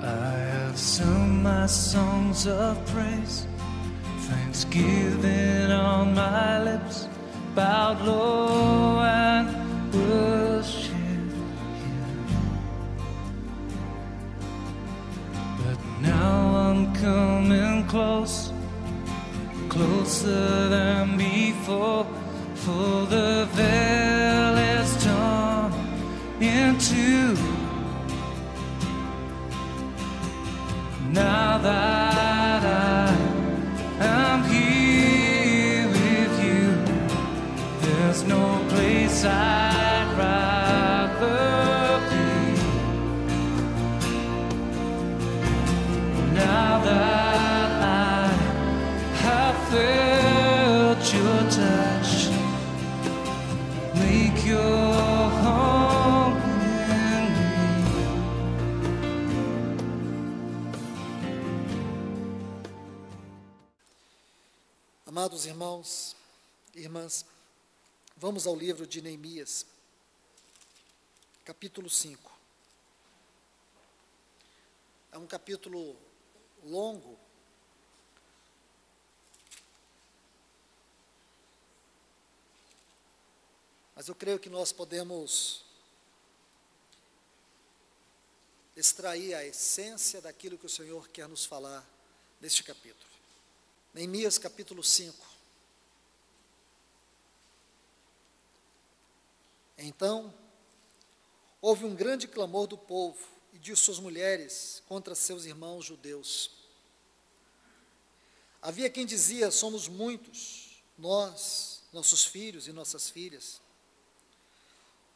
I have sung my songs of praise, thanksgiving on my lips, bowed low and worship you. But now I'm coming close, closer than before, for the veil is torn in two. Now that I am here with you, there's no place I'd rather be. Now that I have felt your touch, make your home in me. Amados irmãos e irmãs, vamos ao livro de Neemias, capítulo 5. É um capítulo longo, mas eu creio que nós podemos extrair a essência daquilo que o Senhor quer nos falar neste capítulo. Neemias capítulo 5. Então, houve um grande clamor do povo e de suas mulheres contra seus irmãos judeus. Havia quem dizia: somos muitos, nós, nossos filhos e nossas filhas.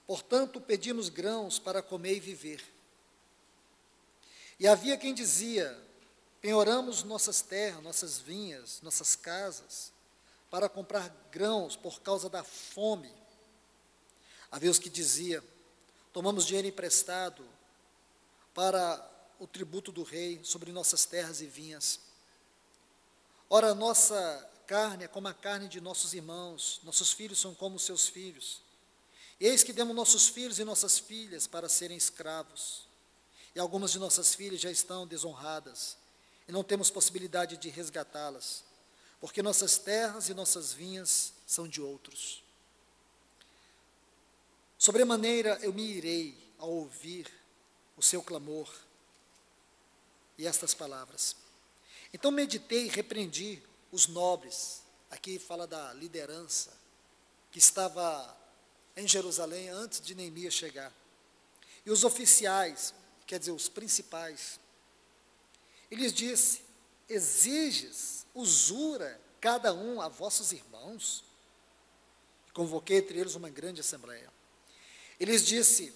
Portanto, pedimos grãos para comer e viver. E havia quem dizia: penhoramos nossas terras, nossas vinhas, nossas casas, para comprar grãos por causa da fome. Havia os que diziam: tomamos dinheiro emprestado para o tributo do rei sobre nossas terras e vinhas. Ora, nossa carne é como a carne de nossos irmãos, nossos filhos são como seus filhos. Eis que demos nossos filhos e nossas filhas para serem escravos. E algumas de nossas filhas já estão desonradas, e não temos possibilidade de resgatá-las, porque nossas terras e nossas vinhas são de outros. Sobremaneira eu me irei ao ouvir o seu clamor e estas palavras. Então meditei e repreendi os nobres, aqui fala da liderança, que estava em Jerusalém antes de Neemias chegar, e os oficiais, quer dizer, os principais. E lhes disse: exiges usura cada um a vossos irmãos? E convoquei entre eles uma grande assembleia. E lhes disse: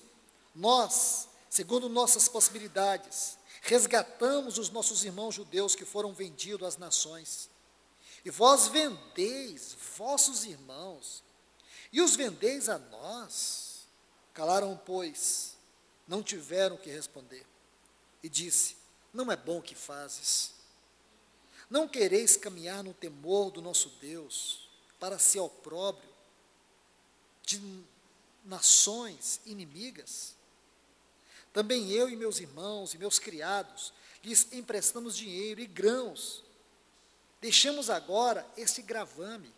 nós, segundo nossas possibilidades, resgatamos os nossos irmãos judeus que foram vendidos às nações. E vós vendeis vossos irmãos, e os vendeis a nós. Calaram, pois, não tiveram o que responder. E disse: não é bom o que fazes. Não quereis caminhar no temor do nosso Deus, para ser opróbrio de nações inimigas? Também eu e meus irmãos e meus criados lhes emprestamos dinheiro e grãos. Deixemos agora este gravame.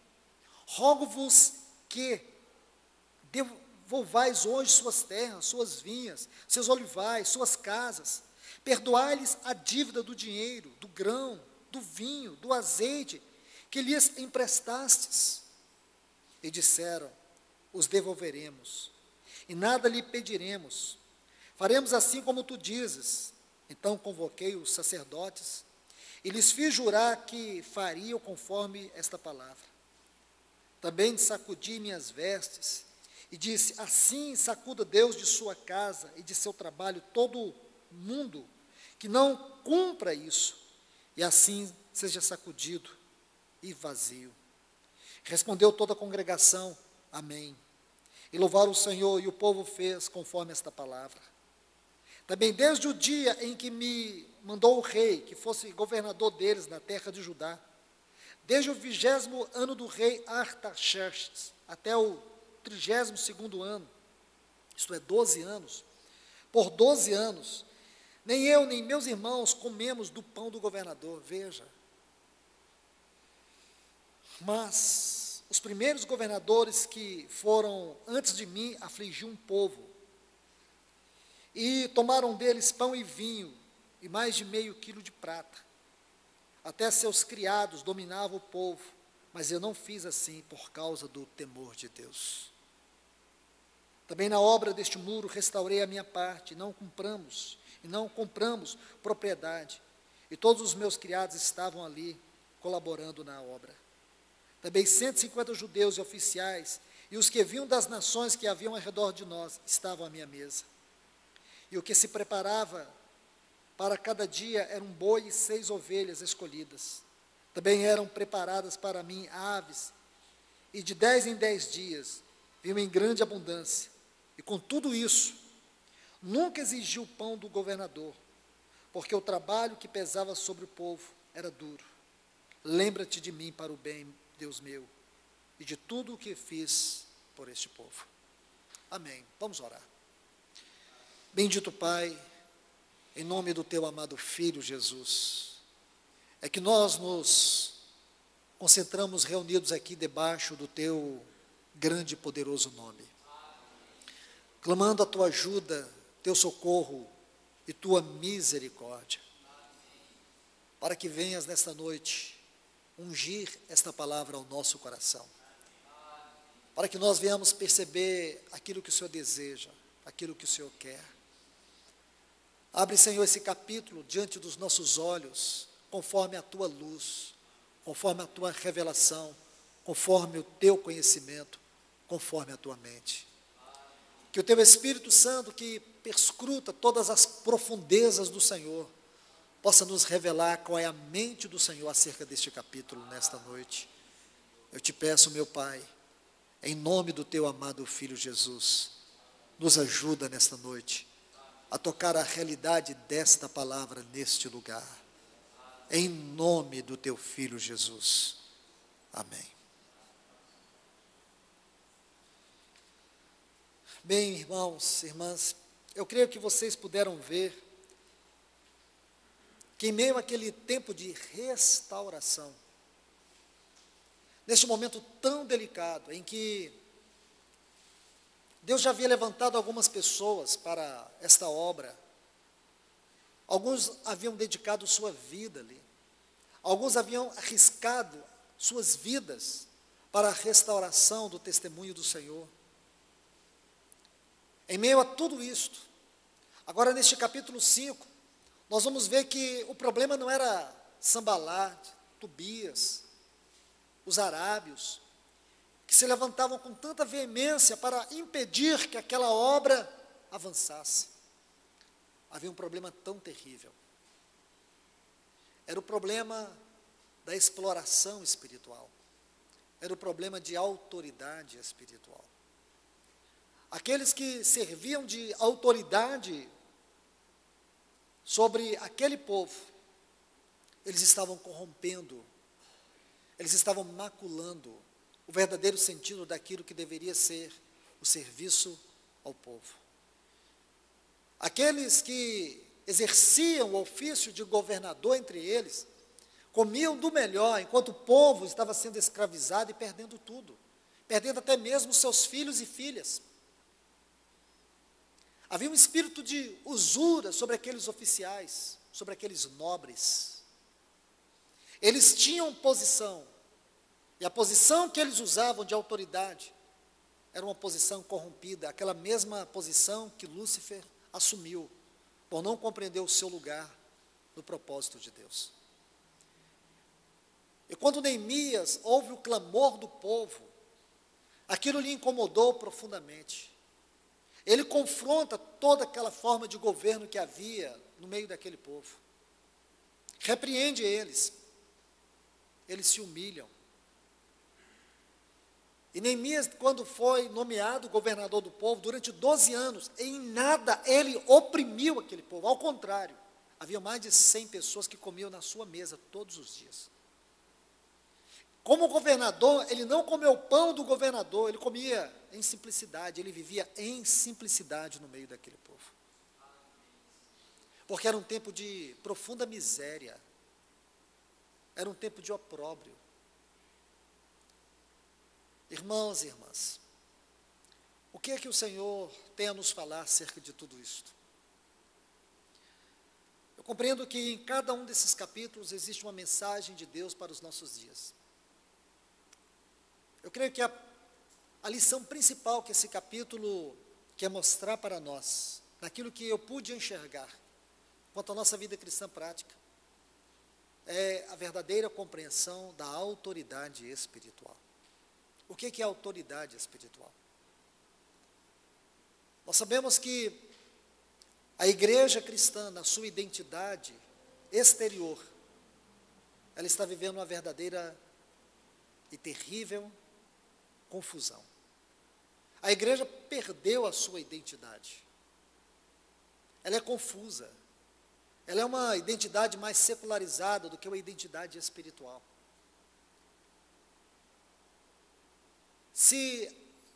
Rogo-vos que devolvais hoje suas terras, suas vinhas, seus olivais, suas casas. Perdoai-lhes a dívida do dinheiro, do grão, do vinho, do azeite, que lhes emprestastes. E disseram: os devolveremos, e nada lhe pediremos. Faremos assim como tu dizes. Então convoquei os sacerdotes, e lhes fiz jurar que fariam conforme esta palavra. Também sacudi minhas vestes, e disse: assim sacuda Deus de sua casa e de seu trabalho todo mundo que não cumpra isso, e assim seja sacudido e vazio. Respondeu toda a congregação: amém. E louvaram o Senhor, e o povo fez conforme esta palavra. Também desde o dia em que me mandou o rei, que fosse governador deles na terra de Judá, desde o 20º ano do rei Artaxerxes, até o 32º ano, isto é, 12 anos, por 12 anos, Nem eu, nem meus irmãos comemos do pão do governador, veja. Mas os primeiros governadores que foram antes de mim afligiu um povo, e tomaram deles pão e vinho, e mais de meio quilo de prata. Até seus criados dominavam o povo, mas eu não fiz assim por causa do temor de Deus. Também na obra deste muro restaurei a minha parte, não compramos propriedade, e todos os meus criados estavam ali, colaborando na obra. Também 150 judeus e oficiais, e os que vinham das nações que haviam ao redor de nós, estavam à minha mesa. E o que se preparava para cada dia era um boi e 6 ovelhas escolhidas. Também eram preparadas para mim aves, e de 10 em 10 dias vinham em grande abundância. E com tudo isso, nunca exigi o pão do governador, porque o trabalho que pesava sobre o povo era duro. Lembra-te de mim para o bem, Deus meu, e de tudo o que fiz por este povo. Amém. Vamos orar. Bendito Pai, em nome do teu amado Filho Jesus, é que nós nos concentramos reunidos aqui debaixo do teu grande e poderoso nome, clamando a tua ajuda, teu socorro e tua misericórdia, para que venhas nesta noite ungir esta palavra ao nosso coração, para que nós venhamos perceber aquilo que o Senhor deseja, aquilo que o Senhor quer. Abre, Senhor, esse capítulo diante dos nossos olhos, conforme a tua luz, conforme a tua revelação, conforme o teu conhecimento, conforme a tua mente. Que o teu Espírito Santo, que perscruta todas as profundezas do Senhor, possa nos revelar qual é a mente do Senhor acerca deste capítulo nesta noite. Eu te peço, meu Pai, em nome do teu amado Filho Jesus, nos ajuda nesta noite a tocar a realidade desta palavra neste lugar. Em nome do teu Filho Jesus. Amém. Bem, irmãos, irmãs, eu creio que vocês puderam ver que em meio àquele tempo de restauração, neste momento tão delicado, em que Deus já havia levantado algumas pessoas para esta obra, alguns haviam dedicado sua vida ali, alguns haviam arriscado suas vidas para a restauração do testemunho do Senhor. Em meio a tudo isto, agora neste capítulo 5, nós vamos ver que o problema não era Sambalat, Tobias, os arábios, que se levantavam com tanta veemência para impedir que aquela obra avançasse. Havia um problema tão terrível. Era o problema da exploração espiritual. Era o problema de autoridade espiritual. Aqueles que serviam de autoridade sobre aquele povo, eles estavam corrompendo, eles estavam maculando o verdadeiro sentido daquilo que deveria ser o serviço ao povo. Aqueles que exerciam o ofício de governador entre eles, comiam do melhor, enquanto o povo estava sendo escravizado e perdendo tudo, perdendo até mesmo seus filhos e filhas. Havia um espírito de usura sobre aqueles oficiais, sobre aqueles nobres. Eles tinham posição, e a posição que eles usavam de autoridade era uma posição corrompida, aquela mesma posição que Lúcifer assumiu, por não compreender o seu lugar no propósito de Deus. E quando Neemias ouve o clamor do povo, aquilo lhe incomodou profundamente. Ele confronta toda aquela forma de governo que havia no meio daquele povo. Repreende eles. Eles se humilham. E Neemias, quando foi nomeado governador do povo, durante 12 anos, em nada ele oprimiu aquele povo. Ao contrário, havia mais de 100 pessoas que comiam na sua mesa todos os dias. Como governador, ele não comeu o pão do governador, ele comia em simplicidade, ele vivia em simplicidade no meio daquele povo. porque era um tempo de profunda miséria, era um tempo de opróbrio. Irmãos e irmãs, o que é que o Senhor tem a nos falar acerca de tudo isto? Eu compreendo que em cada um desses capítulos existe uma mensagem de Deus para os nossos dias. Eu creio que a lição principal que esse capítulo quer mostrar para nós, naquilo que eu pude enxergar, quanto à nossa vida cristã prática, é a verdadeira compreensão da autoridade espiritual. O que é autoridade espiritual? Nós sabemos que a igreja cristã, na sua identidade exterior, ela está vivendo uma verdadeira e terrível confusão. A igreja perdeu a sua identidade. Ela é confusa. Ela é uma identidade mais secularizada do que uma identidade espiritual. Se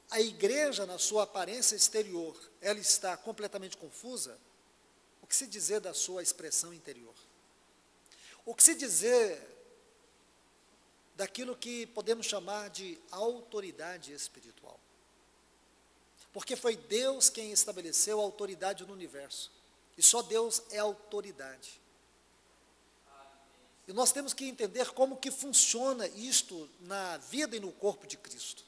a igreja, na sua aparência exterior, ela está completamente confusa, o que se dizer da sua expressão interior? O que se dizer daquilo que podemos chamar de autoridade espiritual? Porque foi Deus quem estabeleceu a autoridade no universo. E só Deus é autoridade. E nós temos que entender como que funciona isto na vida e no corpo de Cristo.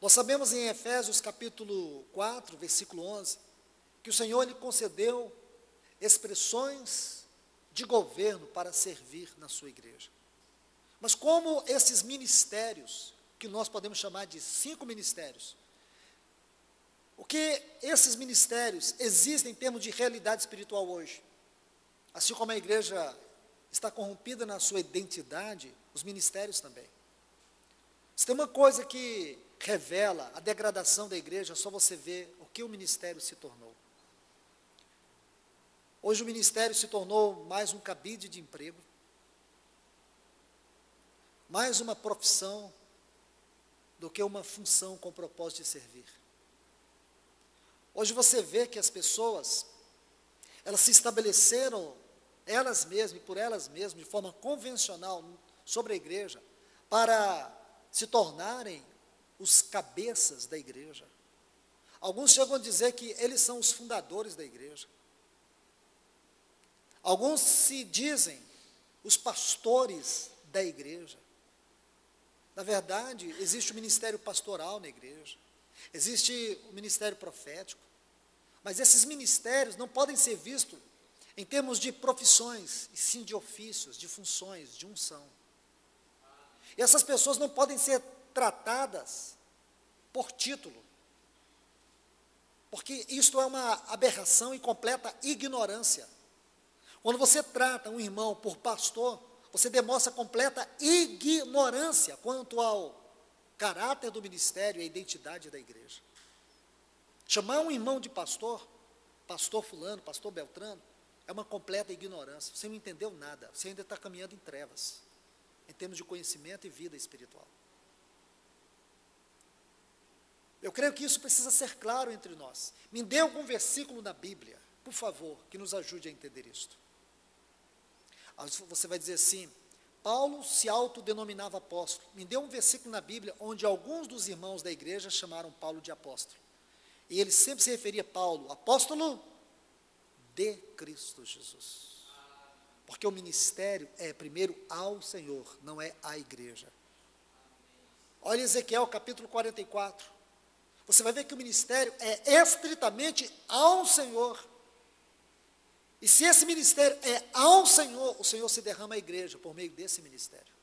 Nós sabemos em Efésios capítulo 4, versículo 11, que o Senhor lhe concedeu expressões de governo para servir na sua igreja. Mas como esses ministérios, que nós podemos chamar de 5 ministérios, o que esses ministérios existem em termos de realidade espiritual hoje? Assim como a igreja está corrompida na sua identidade, os ministérios também. Se tem uma coisa que revela a degradação da igreja, é só você ver o que o ministério se tornou. Hoje o ministério se tornou mais um cabide de emprego, mais uma profissão do que uma função com o propósito de servir. Hoje você vê que as pessoas, elas se estabeleceram, elas mesmas e por elas mesmas, de forma convencional, sobre a igreja, para se tornarem os cabeças da igreja. Alguns chegam a dizer que eles são os fundadores da igreja. Alguns se dizem os pastores da igreja. Na verdade, existe o ministério pastoral na igreja, existe o ministério profético, mas esses ministérios não podem ser vistos em termos de profissões, e sim de ofícios, de funções, de unção. E essas pessoas não podem ser tratadas por título, porque isto é uma aberração e completa ignorância. Quando você trata um irmão por pastor, você demonstra completa ignorância quanto ao caráter do ministério e a identidade da igreja. Chamar um irmão de pastor, pastor fulano, pastor Beltrano, é uma completa ignorância. Você não entendeu nada, você ainda está caminhando em trevas, em termos de conhecimento e vida espiritual. Eu creio que isso precisa ser claro entre nós. Me dê algum versículo na Bíblia, por favor, que nos ajude a entender isto. Você vai dizer assim, Paulo se autodenominava apóstolo. Me dê um versículo na Bíblia onde alguns dos irmãos da igreja chamaram Paulo de apóstolo. E ele sempre se referia a Paulo, apóstolo de Cristo Jesus. Porque o ministério é primeiro ao Senhor, não é à igreja. Olha Ezequiel capítulo 44. Você vai ver que o ministério é estritamente ao Senhor. E se esse ministério é ao Senhor, o Senhor se derrama à igreja por meio desse ministério.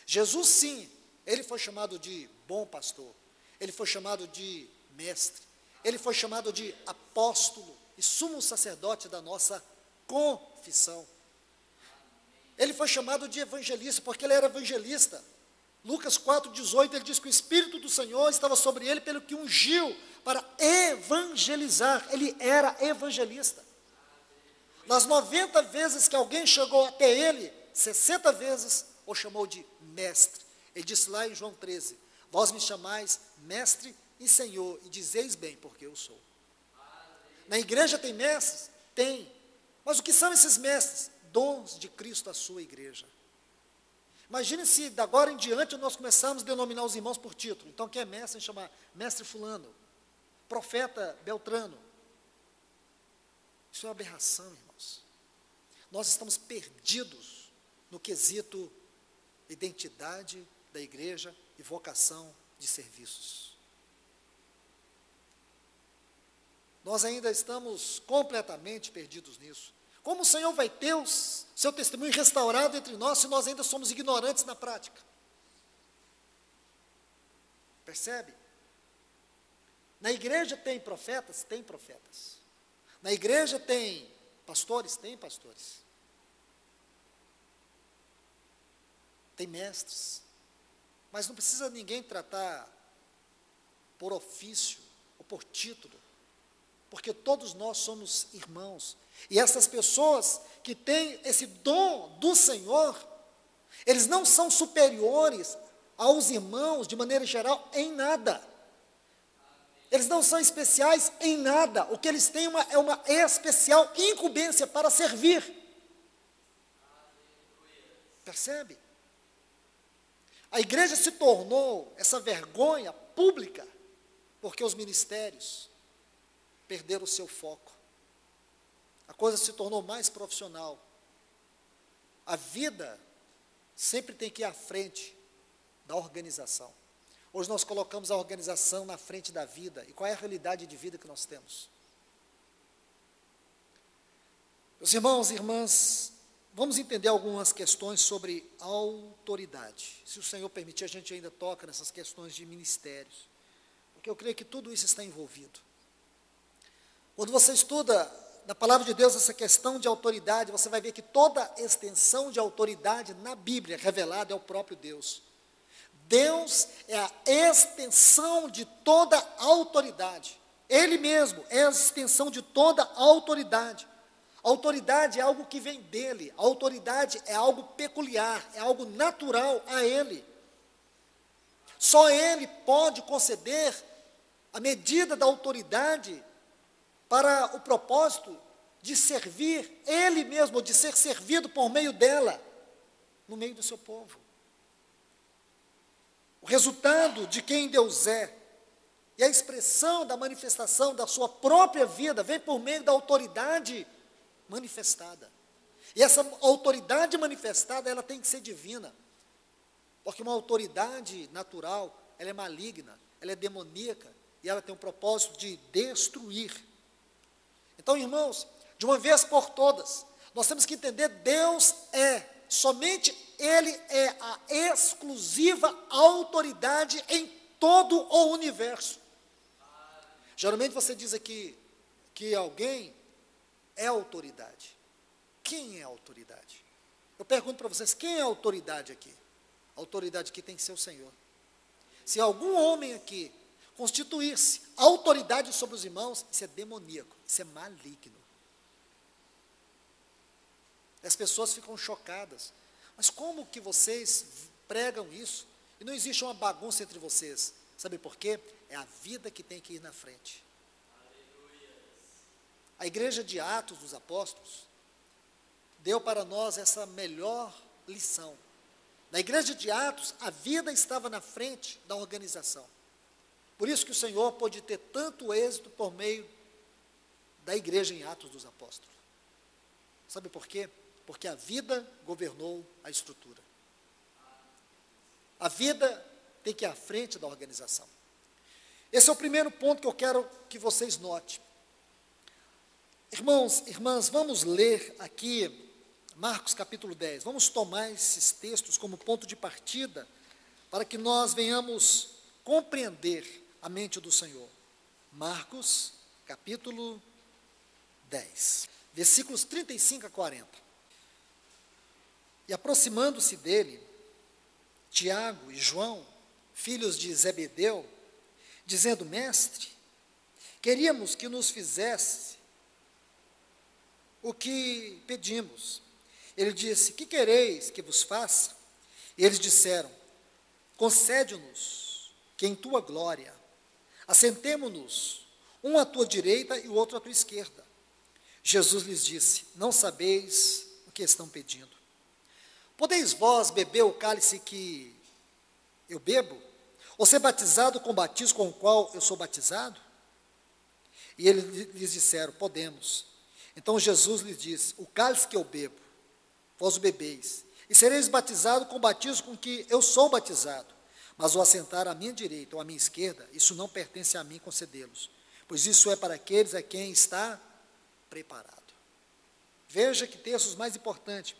Jesus, sim, ele foi chamado de bom pastor, ele foi chamado de mestre, ele foi chamado de apóstolo e sumo sacerdote da nossa confissão. Ele foi chamado de evangelista, porque ele era evangelista. Lucas 4,18, ele diz que o Espírito do Senhor estava sobre ele, pelo que ungiu para evangelizar. Ele era evangelista. Nas 90 vezes que alguém chegou até ele, 60 vezes o chamou de mestre. Ele disse lá em João 13, vós me chamais mestre e Senhor, e dizeis bem, porque eu sou. Na igreja tem mestres, Tem. Mas o que são esses mestres? Dons de Cristo à sua igreja. Imagine se, da agora em diante, nós começarmos a denominar os irmãos por título. Então, quem é mestre, a gente chama mestre fulano, profeta Beltrano. Isso é uma aberração, irmãos. Nós estamos perdidos no quesito identidade da igreja e vocação de serviços. Nós ainda estamos completamente perdidos nisso. Como o Senhor vai ter o seu testemunho restaurado entre nós se nós ainda somos ignorantes na prática? Percebe? Na igreja tem profetas? Tem profetas. Na igreja tem pastores? Tem pastores. Tem mestres. Mas não precisa ninguém tratar por ofício ou por título, porque todos nós somos irmãos. E essas pessoas que têm esse dom do Senhor, eles não são superiores aos irmãos, de maneira geral, em nada. Eles não são especiais em nada. O que eles têm é uma especial incumbência para servir. Percebe? A igreja se tornou essa vergonha pública, porque os ministérios perderam o seu foco. A coisa se tornou mais profissional. A vida sempre tem que ir à frente da organização. Hoje nós colocamos a organização na frente da vida. E qual é a realidade de vida que nós temos? Meus irmãos e irmãs, vamos entender algumas questões sobre autoridade. Se o Senhor permitir, a gente ainda toca nessas questões de ministérios, porque eu creio que tudo isso está envolvido. Quando você estuda na palavra de Deus essa questão de autoridade, você vai ver que toda extensão de autoridade na Bíblia revelada é o próprio Deus. Deus é a extensão de toda autoridade. Ele mesmo é a extensão de toda autoridade. A autoridade é algo que vem dele. A autoridade é algo peculiar, é algo natural a ele. Só ele pode conceder a medida da autoridade para o propósito de servir ele mesmo, de ser servido por meio dela, no meio do seu povo. O resultado de quem Deus é, e a expressão da manifestação da sua própria vida, vem por meio da autoridade manifestada. E essa autoridade manifestada, ela tem que ser divina, porque uma autoridade natural, ela é maligna, ela é demoníaca, e ela tem um propósito de destruir. Então, irmãos, de uma vez por todas, nós temos que entender, Deus é, somente Ele é a exclusiva autoridade em todo o universo. Geralmente você diz aqui que alguém é autoridade. Quem é autoridade? Eu pergunto para vocês, quem é autoridade aqui? A autoridade aqui tem que ser o Senhor. Se algum homem aqui constituir-se autoridade sobre os irmãos, isso é demoníaco, isso é maligno. As pessoas ficam chocadas. Mas como que vocês pregam isso? E não existe uma bagunça entre vocês. Sabe por quê? É a vida que tem que ir na frente. A igreja de Atos dos Apóstolos deu para nós essa melhor lição. Na igreja de Atos, a vida estava na frente da organização. Por isso que o Senhor pôde ter tanto êxito por meio da igreja em Atos dos Apóstolos. Sabe por quê? Porque a vida governou a estrutura. A vida tem que ir à frente da organização. Esse é o primeiro ponto que eu quero que vocês notem. Irmãos, irmãs, vamos ler aqui Marcos capítulo 10. Vamos tomar esses textos como ponto de partida para que nós venhamos compreender a mente do Senhor. Marcos capítulo 10, versículos 35 a 40. E aproximando-se dele, Tiago e João, filhos de Zebedeu, dizendo: Mestre, queríamos que nos fizesse o que pedimos. Ele disse: Que quereis que vos faça? E eles disseram: Concede-nos que em tua glória assentemo-nos, um à tua direita e o outro à tua esquerda, Jesus lhes disse: não sabeis o que estão pedindo. Podeis vós beber o cálice que eu bebo? Ou ser batizado com o batismo com o qual eu sou batizado? E eles lhes disseram: podemos. Então Jesus lhes disse: o cálice que eu bebo, vós o bebeis, e sereis batizados com o batismo com que eu sou batizado. Mas o assentar à minha direita ou à minha esquerda, isso não pertence a mim concedê-los, pois isso é para aqueles a quem está preparado. Veja que textos mais importantes.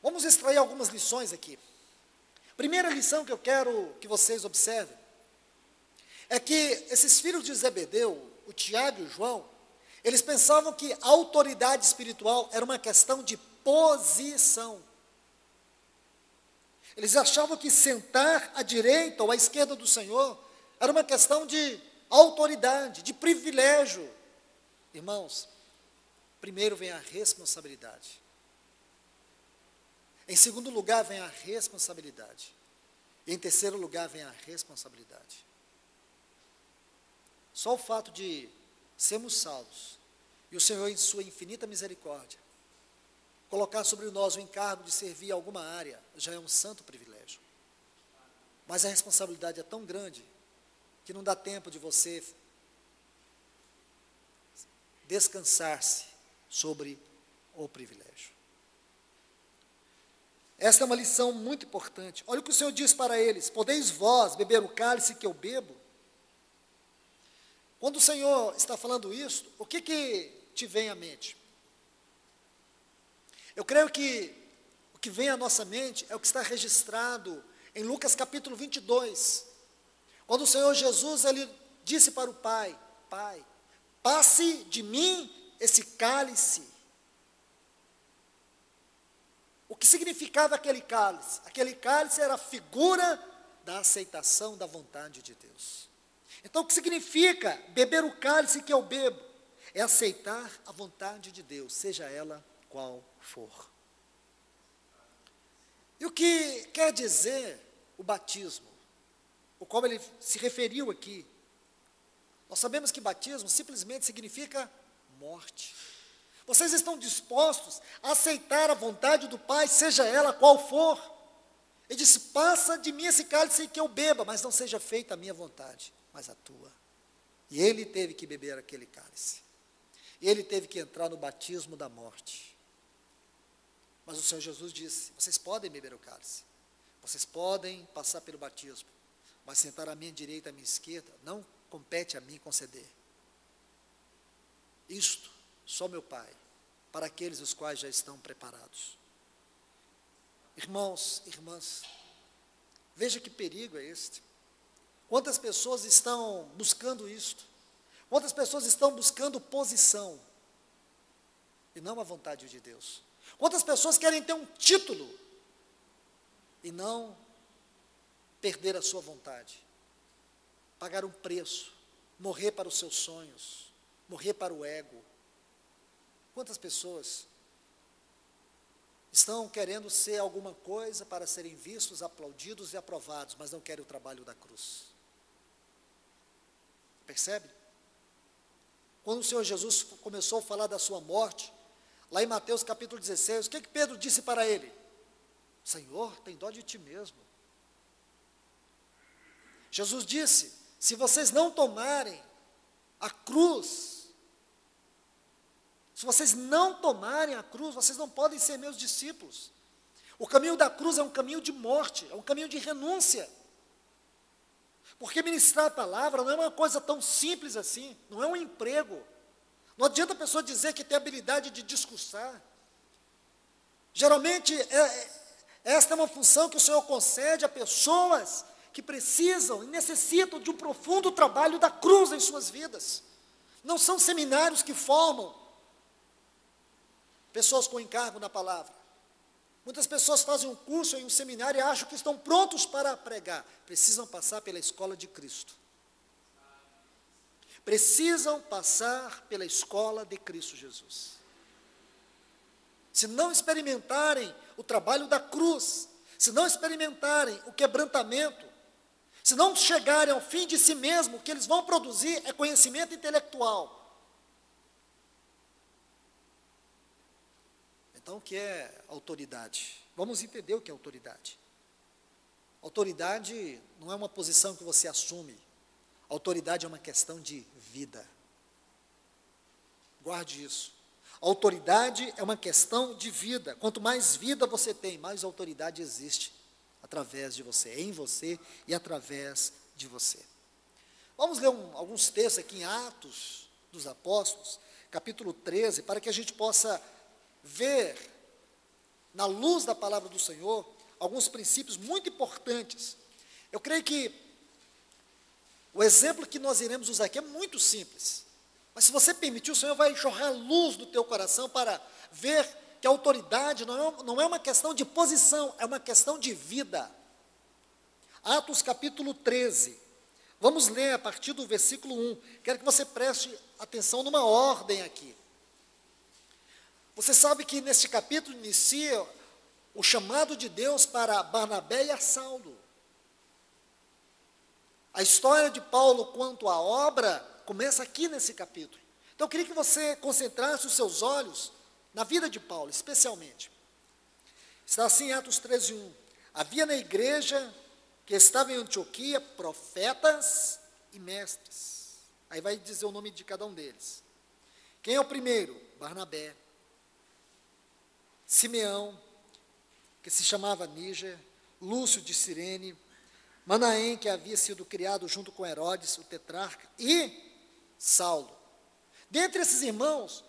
Vamos extrair algumas lições aqui. Primeira lição que eu quero que vocês observem é que esses filhos de Zebedeu, o Tiago e o João, eles pensavam que a autoridade espiritual era uma questão de posição. Eles achavam que sentar à direita ou à esquerda do Senhor era uma questão de autoridade, de privilégio. Irmãos, primeiro vem a responsabilidade. Em segundo lugar vem a responsabilidade. E em terceiro lugar vem a responsabilidade. Só o fato de sermos salvos e o Senhor, em sua infinita misericórdia, colocar sobre nós o encargo de servir alguma área, já é um santo privilégio. Mas a responsabilidade é tão grande que não dá tempo de você descansar-se sobre o privilégio. Esta é uma lição muito importante. Olha o que o Senhor diz para eles: podeis vós beber o cálice que eu bebo? Quando o Senhor está falando isso, o que te vem à mente? Eu creio que o que vem à nossa mente é o que está registrado em Lucas capítulo 22, quando o Senhor Jesus, ele disse para o Pai: Pai, passe de mim esse cálice. O que significava aquele cálice? Aquele cálice era a figura da aceitação da vontade de Deus. Então, o que significa beber o cálice que eu bebo? É aceitar a vontade de Deus, seja ela qual for. E o que quer dizer o batismo, o qual ele se referiu aqui? Nós sabemos que batismo simplesmente significa morte. Vocês estão dispostos a aceitar a vontade do Pai, seja ela qual for? Ele disse: passa de mim esse cálice que eu beba, mas não seja feita a minha vontade, mas a tua. E ele teve que beber aquele cálice. Ele teve que entrar no batismo da morte. Mas o Senhor Jesus disse: vocês podem beber o cálice, vocês podem passar pelo batismo, mas sentar à minha direita, à minha esquerda, não compete a mim conceder. Isto, só meu Pai, para aqueles os quais já estão preparados. Irmãos, irmãs, veja que perigo é este. Quantas pessoas estão buscando isto? Quantas pessoas estão buscando posição e não a vontade de Deus? Quantas pessoas querem ter um título e não perder a sua vontade? Pagar um preço, morrer para os seus sonhos, morrer para o ego. Quantas pessoas estão querendo ser alguma coisa para serem vistos, aplaudidos e aprovados, mas não querem o trabalho da cruz? Percebe? Quando o Senhor Jesus começou a falar da sua morte, lá em Mateus capítulo 16, o que Pedro disse para ele? Senhor, tem dó de ti mesmo. Jesus disse: se vocês não tomarem a cruz, se vocês não tomarem a cruz, vocês não podem ser meus discípulos. O caminho da cruz é um caminho de morte, é um caminho de renúncia. Porque ministrar a palavra não é uma coisa tão simples assim, não é um emprego. Não adianta a pessoa dizer que tem habilidade de discursar. Geralmente, esta é uma função que o Senhor concede a pessoas que precisam e necessitam de um profundo trabalho da cruz em suas vidas. Não são seminários que formam pessoas com encargo na palavra. Muitas pessoas fazem um curso em um seminário e acham que estão prontos para pregar. Precisam passar pela escola de Cristo. Precisam passar pela escola de Cristo Jesus. Se não experimentarem o trabalho da cruz, se não experimentarem o quebrantamento, se não chegarem ao fim de si mesmo, o que eles vão produzir é conhecimento intelectual. Então, o que é autoridade? Vamos entender o que é autoridade. Autoridade não é uma posição que você assume. Autoridade é uma questão de vida. Guarde isso. Autoridade é uma questão de vida. Quanto mais vida você tem, mais autoridade existe através de você, em você e através de você. Vamos ler alguns textos aqui em Atos dos Apóstolos, capítulo 13, para que a gente possa ver, na luz da palavra do Senhor, alguns princípios muito importantes. Eu creio que o exemplo que nós iremos usar aqui é muito simples, mas se você permitir, o Senhor vai jorrar luz no teu coração para ver que a autoridade não é uma questão de posição, é uma questão de vida. Atos capítulo 13, vamos ler a partir do versículo 1, quero que você preste atenção numa ordem aqui. Você sabe que neste capítulo inicia o chamado de Deus para Barnabé e a Saulo. A história de Paulo quanto à obra começa aqui nesse capítulo. Então eu queria que você concentrasse os seus olhos na vida de Paulo, especialmente. Está assim em Atos 13:1. Havia na igreja que estava em Antioquia profetas e mestres. Aí vai dizer o nome de cada um deles. Quem é o primeiro? Barnabé. Simeão, que se chamava Níger, Lúcio de Cirene, Manaém, que havia sido criado junto com Herodes, o tetrarca, e Saulo. Dentre esses irmãos,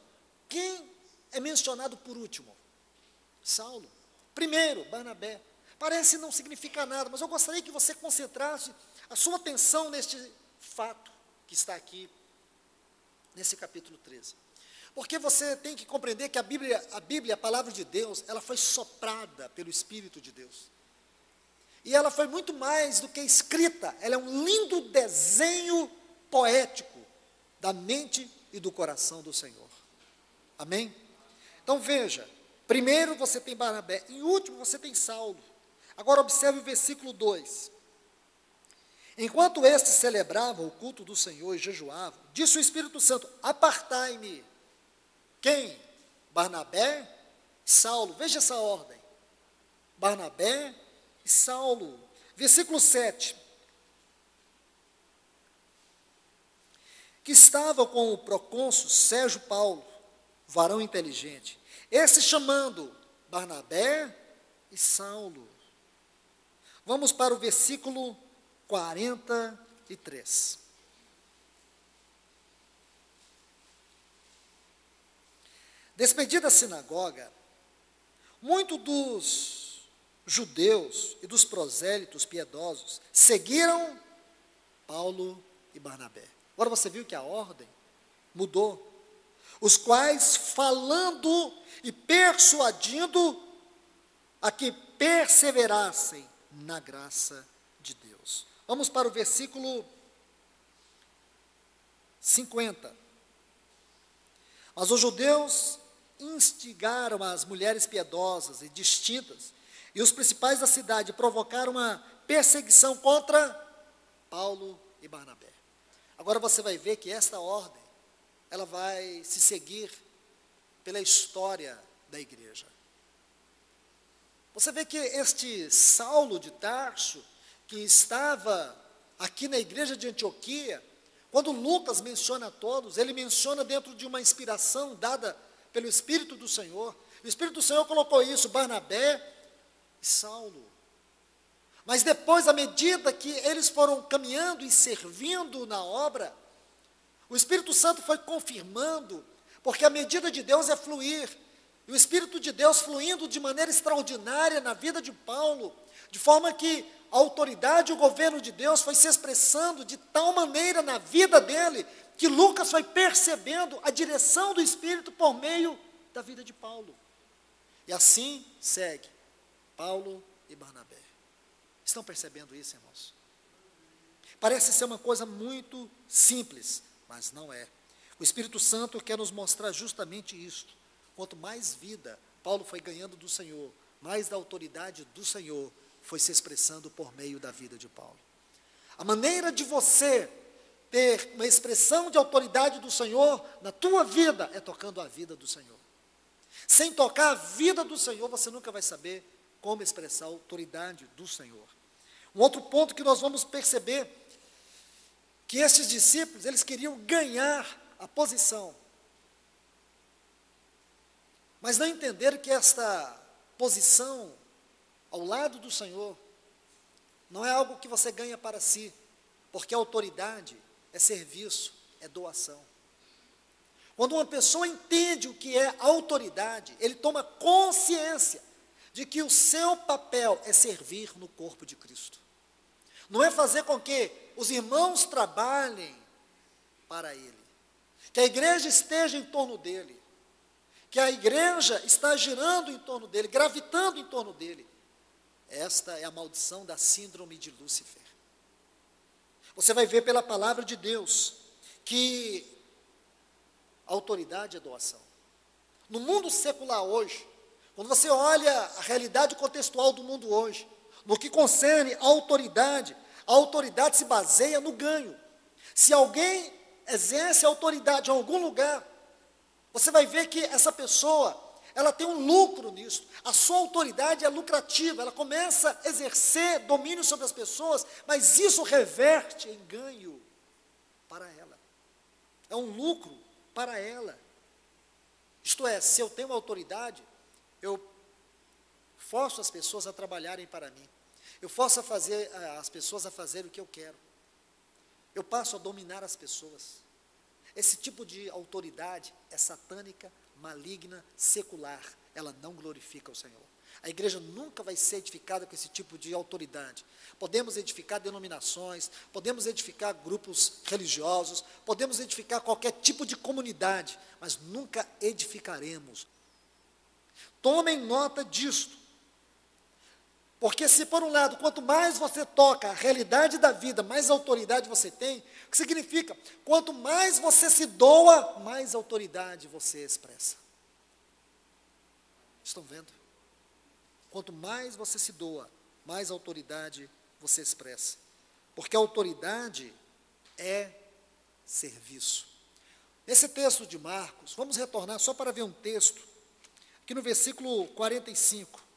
quem é mencionado por último? Saulo. Primeiro, Barnabé. Parece não significar nada, mas eu gostaria que você concentrasse a sua atenção neste fato que está aqui, nesse capítulo 13. Porque você tem que compreender que a Bíblia, a palavra de Deus, ela foi soprada pelo Espírito de Deus. E ela foi muito mais do que escrita, ela é um lindo desenho poético da mente e do coração do Senhor. Amém? Então veja, primeiro você tem Barnabé, e último você tem Saulo. Agora observe o versículo 2. Enquanto estes celebravam o culto do Senhor e jejuavam, disse o Espírito Santo: apartai-me. Quem? Barnabé e Saulo. Veja essa ordem. Barnabé e Saulo. Versículo 7. Que estava com o procônsul Sérgio Paulo, varão inteligente, esse chamando Barnabé e Saulo. Vamos para o versículo 43. Despedida a sinagoga, muitos dos judeus e dos prosélitos piedosos seguiram Paulo e Barnabé. Agora você viu que a ordem mudou. Os quais, falando e persuadindo a que perseverassem na graça de Deus. Vamos para o versículo 50. Mas os judeus instigaram as mulheres piedosas e distintas, e os principais da cidade provocaram uma perseguição contra Paulo e Barnabé. Agora você vai ver que esta ordem, ela vai se seguir pela história da igreja. Você vê que este Saulo de Tarso, que estava aqui na igreja de Antioquia, quando Lucas menciona a todos, ele menciona dentro de uma inspiração dada pelo Espírito do Senhor. O Espírito do Senhor colocou isso, Barnabé e Saulo. Mas depois, à medida que eles foram caminhando e servindo na obra, o Espírito Santo foi confirmando, porque a medida de Deus é fluir. E o Espírito de Deus fluindo de maneira extraordinária na vida de Paulo, de forma que a autoridade e o governo de Deus foi se expressando de tal maneira na vida dele, que Lucas foi percebendo a direção do Espírito por meio da vida de Paulo. E assim segue Paulo e Barnabé. Estão percebendo isso, irmãos? Parece ser uma coisa muito simples, mas não é. O Espírito Santo quer nos mostrar justamente isto. Quanto mais vida Paulo foi ganhando do Senhor, mais da autoridade do Senhor foi se expressando por meio da vida de Paulo. A maneira de você ter uma expressão de autoridade do Senhor na tua vida é tocando a vida do Senhor. Sem tocar a vida do Senhor, você nunca vai saber como expressar a autoridade do Senhor. Um outro ponto que nós vamos perceber, que esses discípulos, eles queriam ganhar a posição, mas não entenderam que esta posição ao lado do Senhor não é algo que você ganha para si, porque a autoridade é serviço, é doação. Quando uma pessoa entende o que é autoridade, ele toma consciência de que o seu papel é servir no corpo de Cristo. Não é fazer com que os irmãos trabalhem para ele, que a igreja esteja em torno dele, que a igreja está girando em torno dele, gravitando em torno dele. Esta é a maldição da síndrome de Lúcifer. Você vai ver pela palavra de Deus que a autoridade é doação. No mundo secular hoje, quando você olha a realidade contextual do mundo hoje, no que concerne a autoridade se baseia no ganho. Se alguém exerce autoridade em algum lugar, você vai ver que essa pessoa, ela tem um lucro nisso. A sua autoridade é lucrativa, ela começa a exercer domínio sobre as pessoas, mas isso reverte em ganho para ela. É um lucro para ela. Isto é, se eu tenho autoridade, eu forço as pessoas a trabalharem para mim. Eu forço as pessoas a fazer o que eu quero. Eu passo a dominar as pessoas. Esse tipo de autoridade é satânica, maligna, secular. Ela não glorifica o Senhor. A igreja nunca vai ser edificada com esse tipo de autoridade. Podemos edificar denominações, podemos edificar grupos religiosos, podemos edificar qualquer tipo de comunidade, mas nunca edificaremos. Tomem nota disto. Porque se por um lado, quanto mais você toca a realidade da vida, mais autoridade você tem, o que significa? Quanto mais você se doa, mais autoridade você expressa. Estão vendo? Quanto mais você se doa, mais autoridade você expressa. Porque a autoridade é serviço. Esse texto de Marcos, vamos retornar só para ver um texto, aqui no versículo 45.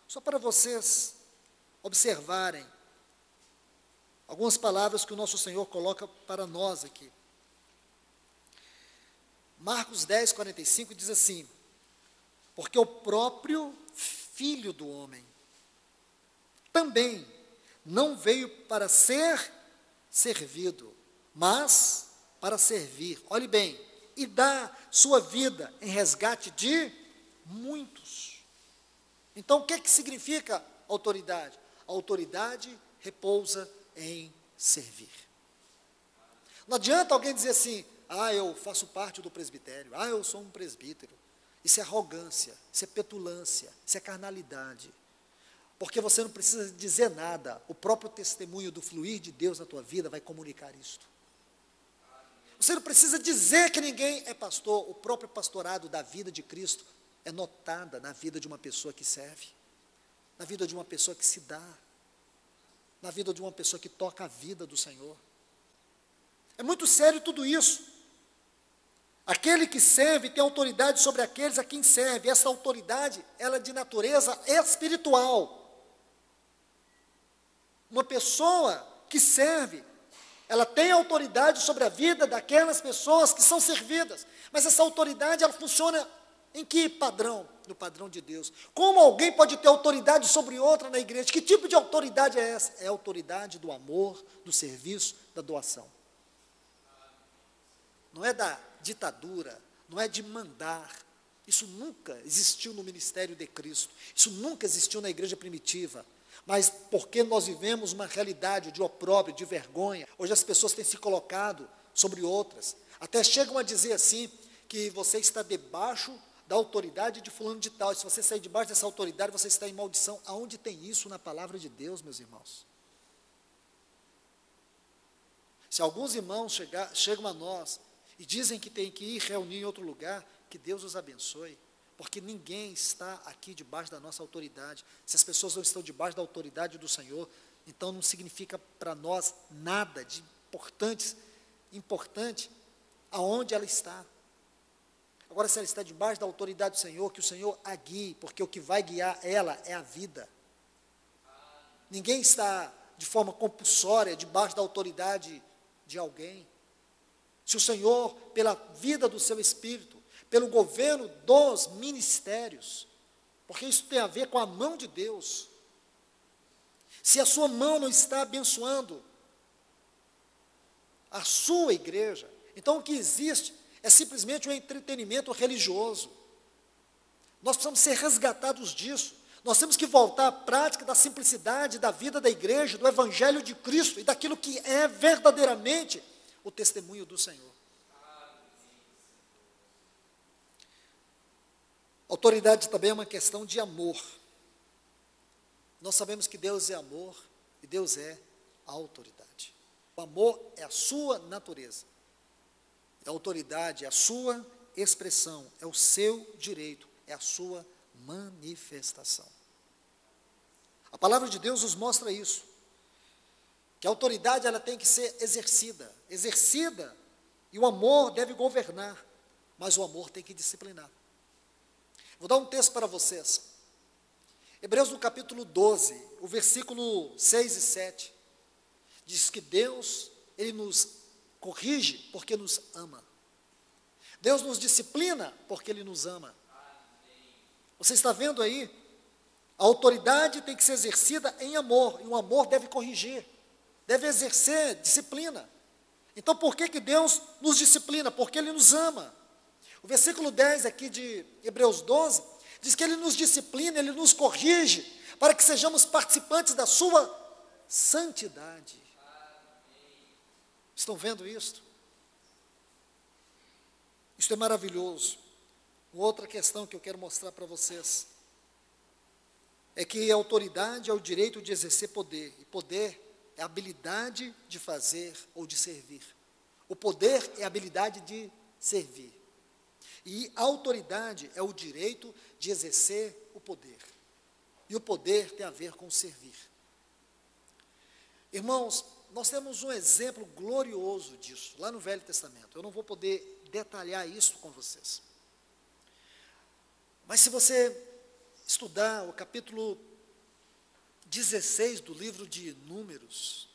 Só para vocês observarem algumas palavras que o nosso Senhor coloca para nós aqui. Marcos 10, 45 diz assim: porque o próprio Filho do Homem também não veio para ser servido, mas para servir. Olhe bem, e dá sua vida em resgate de muitos. Então, o que significa autoridade? A autoridade repousa em servir. Não adianta alguém dizer assim: eu faço parte do presbitério, eu sou um presbítero. Isso é arrogância, isso é petulância, isso é carnalidade. Porque você não precisa dizer nada, o próprio testemunho do fluir de Deus na tua vida vai comunicar isto. Você não precisa dizer que ninguém é pastor, o próprio pastorado da vida de Cristo é notada na vida de uma pessoa que serve, na vida de uma pessoa que se dá, na vida de uma pessoa que toca a vida do Senhor. É muito sério tudo isso. Aquele que serve tem autoridade sobre aqueles a quem serve. Essa autoridade, ela é de natureza espiritual. Uma pessoa que serve, ela tem autoridade sobre a vida daquelas pessoas que são servidas. Mas essa autoridade, ela funciona em que padrão? No padrão de Deus. Como alguém pode ter autoridade sobre outra na igreja? Que tipo de autoridade é essa? É a autoridade do amor, do serviço, da doação. Não é da ditadura, não é de mandar. Isso nunca existiu no ministério de Cristo. Isso nunca existiu na igreja primitiva. Mas porque nós vivemos uma realidade de opróbrio, de vergonha, hoje as pessoas têm se colocado sobre outras. Até chegam a dizer assim, que você está debaixo da autoridade de fulano de tal. E se você sair debaixo dessa autoridade, você está em maldição. Aonde tem isso na palavra de Deus, meus irmãos? Se alguns irmãos chegam a nós e dizem que tem que ir reunir em outro lugar, que Deus os abençoe, porque ninguém está aqui debaixo da nossa autoridade. Se as pessoas não estão debaixo da autoridade do Senhor, então não significa para nós nada de importante aonde ela está. Agora, se ela está debaixo da autoridade do Senhor, que o Senhor a guie, porque o que vai guiar ela é a vida. Ninguém está de forma compulsória debaixo da autoridade de alguém. Se o Senhor, pela vida do seu Espírito, pelo governo dos ministérios, porque isso tem a ver com a mão de Deus, se a sua mão não está abençoando a sua igreja, então o que existe é simplesmente um entretenimento religioso. Nós precisamos ser resgatados disso. Nós temos que voltar à prática da simplicidade da vida da igreja, do Evangelho de Cristo e daquilo que é verdadeiramente o testemunho do Senhor. Autoridade também é uma questão de amor. Nós sabemos que Deus é amor e Deus é a autoridade. O amor é a sua natureza. A autoridade é a sua expressão, é o seu direito, é a sua manifestação. A palavra de Deus nos mostra isso, que a autoridade ela tem que ser exercida, e o amor deve governar, mas o amor tem que disciplinar. Vou dar um texto para vocês. Hebreus no capítulo 12, o versículo 6 e 7, diz que Deus, Ele nos corrige porque nos ama. Deus nos disciplina porque Ele nos ama. Você está vendo aí? A autoridade tem que ser exercida em amor, e o amor deve corrigir, deve exercer disciplina. Então, por que Deus nos disciplina? Porque Ele nos ama. O versículo 10 aqui de Hebreus 12, diz que Ele nos disciplina, Ele nos corrige, para que sejamos participantes da sua santidade. Estão vendo isto? Isto é maravilhoso. Outra questão que eu quero mostrar para vocês é que a autoridade é o direito de exercer poder, e poder é a habilidade de fazer ou de servir. O poder é a habilidade de servir. E a autoridade é o direito de exercer o poder. E o poder tem a ver com servir. Irmãos, nós temos um exemplo glorioso disso, lá no Velho Testamento. Eu não vou poder detalhar isso com vocês. Mas se você estudar o capítulo 16 do livro de Números,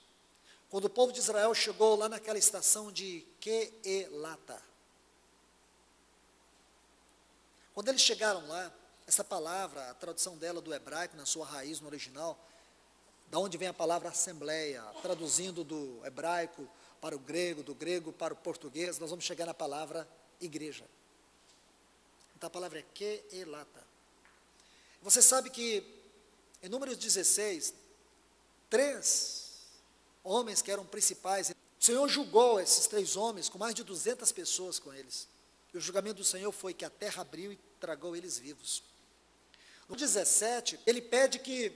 quando o povo de Israel chegou lá naquela estação de Quelata, quando eles chegaram lá, essa palavra, a tradução dela do hebraico, na sua raiz, no original, da onde vem a palavra assembleia, traduzindo do hebraico para o grego, do grego para o português, nós vamos chegar na palavra igreja. Então a palavra é Quelata. Você sabe que em Números 16, 3 homens que eram principais, o Senhor julgou esses 3 homens com mais de 200 pessoas com eles. E o julgamento do Senhor foi que a terra abriu e tragou eles vivos. No 17, ele pede que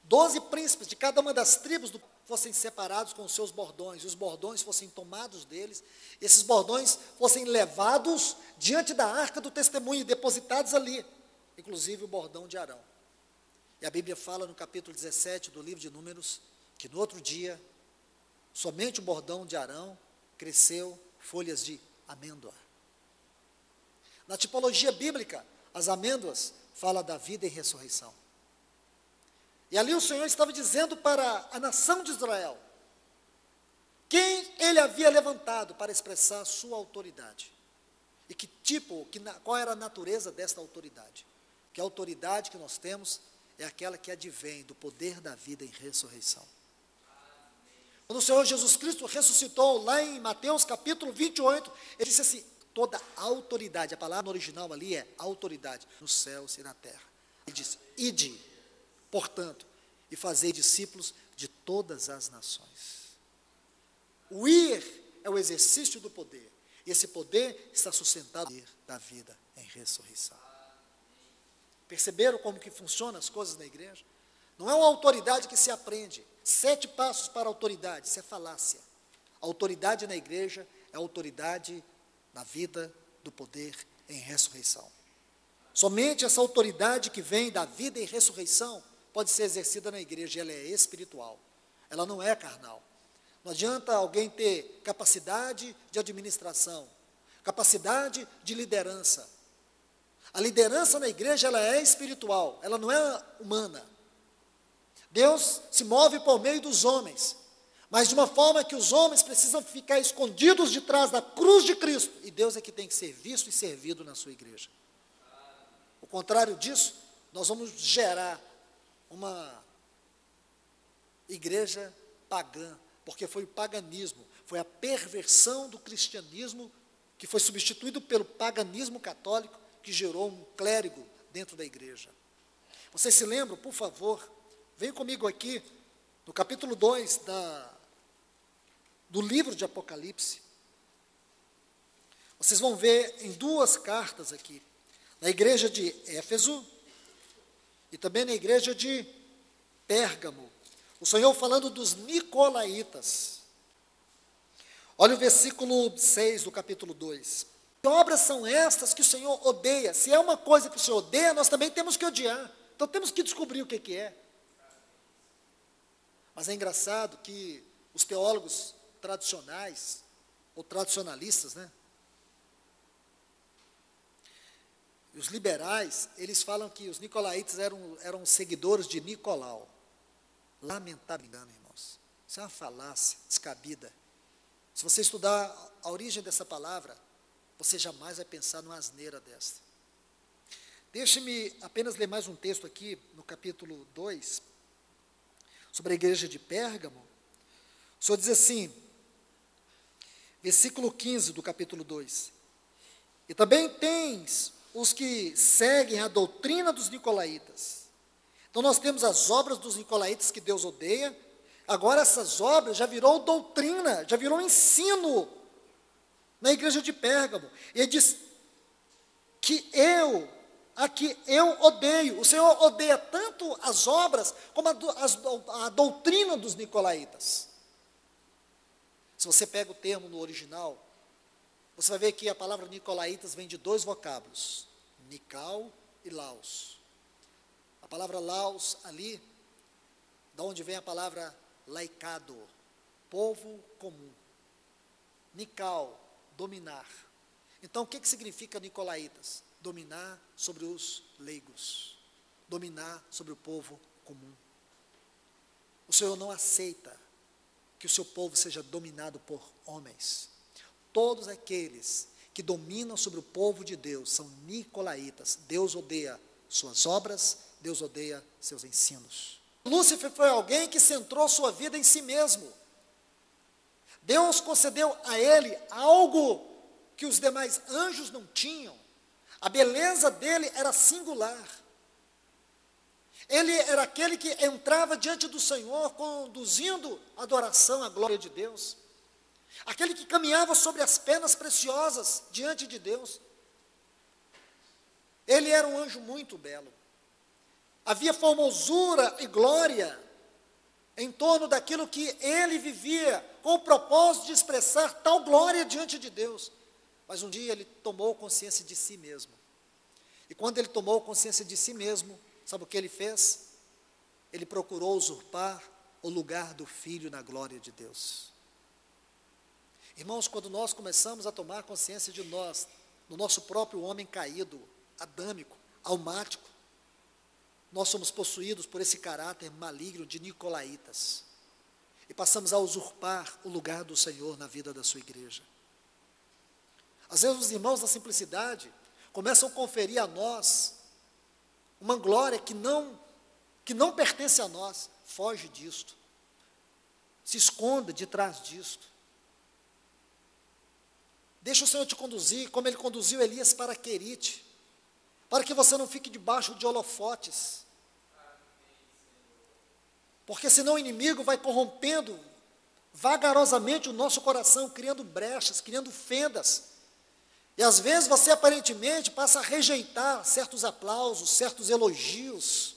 12 príncipes de cada uma das tribos fossem separados com os seus bordões, e os bordões fossem tomados deles, esses bordões fossem levados diante da arca do testemunho e depositados ali, inclusive o bordão de Arão. E a Bíblia fala no capítulo 17 do livro de Números, que no outro dia, somente o bordão de Arão cresceu folhas de amêndoa. Na tipologia bíblica, as amêndoas falam da vida e ressurreição. E ali o Senhor estava dizendo para a nação de Israel quem Ele havia levantado para expressar a sua autoridade. E qual era a natureza desta autoridade? Que a autoridade que nós temos é aquela que advém do poder da vida em ressurreição. Quando o Senhor Jesus Cristo ressuscitou lá em Mateus capítulo 28, Ele disse assim, toda autoridade, a palavra no original ali é autoridade, nos céus e na terra. Ele disse, ide, portanto, e fazei discípulos de todas as nações. O ir é o exercício do poder, e esse poder está sustentado no poder da vida em ressurreição. Perceberam como que funcionam as coisas na igreja? Não é uma autoridade que se aprende. 7 passos para a autoridade, isso é falácia. A autoridade na igreja é a autoridade na vida do poder em ressurreição. Somente essa autoridade que vem da vida em ressurreição pode ser exercida na igreja, ela é espiritual, ela não é carnal. Não adianta alguém ter capacidade de administração, capacidade de liderança. A liderança na igreja, ela é espiritual, ela não é humana. Deus se move por meio dos homens, mas de uma forma que os homens precisam ficar escondidos de trás da cruz de Cristo, e Deus é que tem que ser visto e servido na sua igreja. O contrário disso, nós vamos gerar uma igreja pagã, porque foi o paganismo, foi a perversão do cristianismo, que foi substituído pelo paganismo católico, que gerou um clérigo dentro da igreja. Vocês se lembram, por favor, venham comigo aqui, no capítulo 2 do livro de Apocalipse. Vocês vão ver em duas cartas aqui, na igreja de Éfeso e também na igreja de Pérgamo. O Senhor falando dos nicolaítas. Olha o versículo 6 do capítulo 2. Que obras são estas que o Senhor odeia? Se é uma coisa que o Senhor odeia, nós também temos que odiar. Então temos que descobrir o que é. Mas é engraçado que os teólogos tradicionais, ou tradicionalistas, né? Os liberais, eles falam que os nicolaítas eram seguidores de Nicolau. Lamentavelmente, irmãos, isso é uma falácia descabida. Se você estudar a origem dessa palavra, você jamais vai pensar numa asneira dessa. Deixe-me apenas ler mais um texto aqui, no capítulo 2, sobre a igreja de Pérgamo. O Senhor diz assim, versículo 15 do capítulo 2. E também tens os que seguem a doutrina dos nicolaítas. Então nós temos as obras dos nicolaítas que Deus odeia. Agora essas obras já virou doutrina, já virou ensino na igreja de Pérgamo. E ele diz que eu odeio. O Senhor odeia tanto as obras como a doutrina dos nicolaítas. Se você pega o termo no original, você vai ver que a palavra nicolaítas vem de dois vocábulos, Nical e Laos. A palavra Laos ali, da onde vem a palavra laicado, povo comum. Nical, dominar. Então, o que significa nicolaítas? Dominar sobre os leigos, dominar sobre o povo comum. O Senhor não aceita que o seu povo seja dominado por homens. Todos aqueles que dominam sobre o povo de Deus são nicolaítas. Deus odeia suas obras, Deus odeia seus ensinos. Lúcifer foi alguém que centrou sua vida em si mesmo. Deus concedeu a ele algo que os demais anjos não tinham. A beleza dele era singular. Ele era aquele que entrava diante do Senhor, conduzindo a adoração à glória de Deus. Aquele que caminhava sobre as penas preciosas diante de Deus. Ele era um anjo muito belo. Havia formosura e glória em torno daquilo que ele vivia, com o propósito de expressar tal glória diante de Deus. Mas um dia ele tomou consciência de si mesmo. E quando ele tomou consciência de si mesmo, sabe o que ele fez? Ele procurou usurpar o lugar do Filho na glória de Deus. Irmãos, quando nós começamos a tomar consciência de nós, do nosso próprio homem caído, adâmico, almático, nós somos possuídos por esse caráter maligno de nicolaítas. E passamos a usurpar o lugar do Senhor na vida da sua igreja. Às vezes os irmãos da simplicidade começam a conferir a nós uma glória que não pertence a nós. Foge disto. Se esconda de trás disto. Deixa o Senhor te conduzir, como Ele conduziu Elias para Querite, para que você não fique debaixo de holofotes. Porque senão o inimigo vai corrompendo vagarosamente o nosso coração, criando brechas, criando fendas. E às vezes você aparentemente passa a rejeitar certos aplausos, certos elogios.